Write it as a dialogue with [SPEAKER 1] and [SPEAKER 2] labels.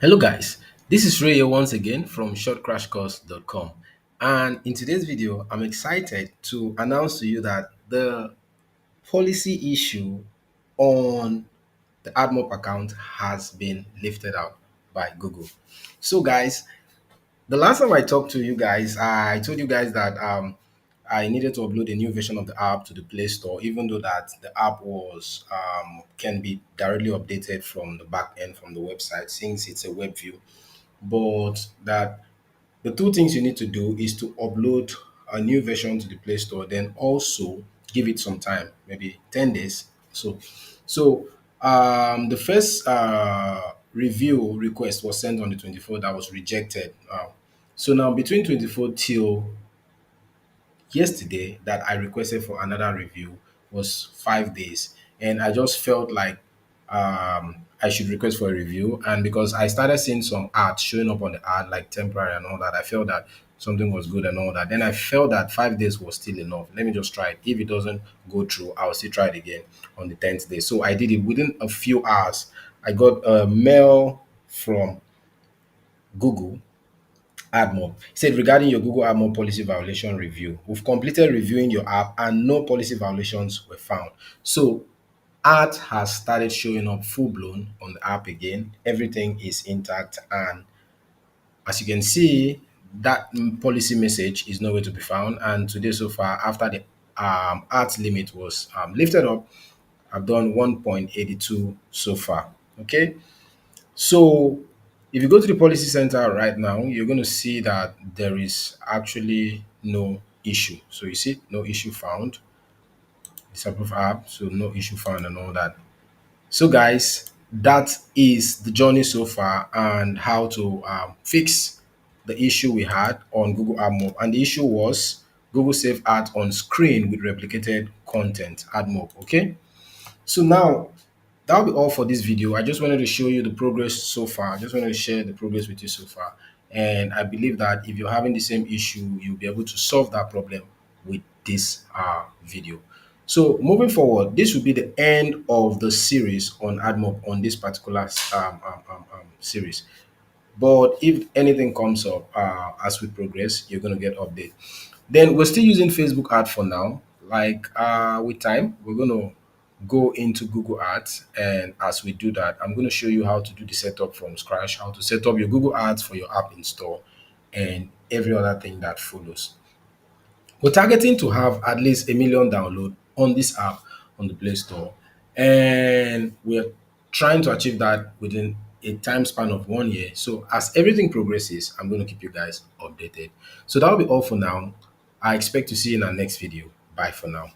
[SPEAKER 1] Hello guys, this is Ray here once again from shortcrashcourse.com, and in today's video I'm excited to announce to you that the policy issue on the AdMob account has been lifted out by Google. So guys, the last time I talked to you guys, I told you guys that I needed to upload a new version of the app to the Play Store, even though that the app was can be directly updated from the back end from the website since it's a web view. But that the two things you need to do is to upload a new version to the Play Store, then also give it some time, maybe 10 days. So the first review request was sent on the 24th that was rejected. So now between 24 till yesterday that I requested for another review was 5 days, and I just felt like I should request for a review. And because I started seeing some art showing up on the ad, like temporary and all that, I felt that something was good and all that. Then I felt that 5 days was still enough. Let me just try it. If it doesn't go through, I'll still try it again on the 10th day. So I did it within a few hours. I got a mail from Google AdMob. It said regarding your Google AdMob policy violation review, we've completed reviewing your app and no policy violations were found. So art has started showing up full blown on the app again. Everything is intact, and as you can see, that policy message is nowhere to be found. And today so far, after the art limit was lifted up, I've done 1.82 so far. Okay. So if you go to the policy center right now, you're going to see that there is actually no issue. So you see, no issue found. Disapprove app, so no issue found and all that. So guys, that is the journey so far and how to fix the issue we had on Google AdMob. And the issue was Google Save Art on screen with replicated content, AdMob. Okay. So now that'll be all for this video. I just wanted to show you the progress so far. I just wanted to share the progress with you so far. And I believe that if you're having the same issue, you'll be able to solve that problem with this video. So moving forward, this will be the end of the series on AdMob on this particular series. But if anything comes up as we progress, you're going to get update. Then we're still using Facebook ad for now. Like with time, we're going to go into Google Ads. And as we do that, I'm going to show you how to do the setup from scratch, how to set up your Google Ads for your app install, and every other thing that follows. We're targeting to have at least a million download on this app on the Play Store, and we're trying to achieve that within a time span of 1 year. So as everything progresses, I'm going to keep you guys updated. So that'll be all for now. I expect to see you in our next video. Bye for now.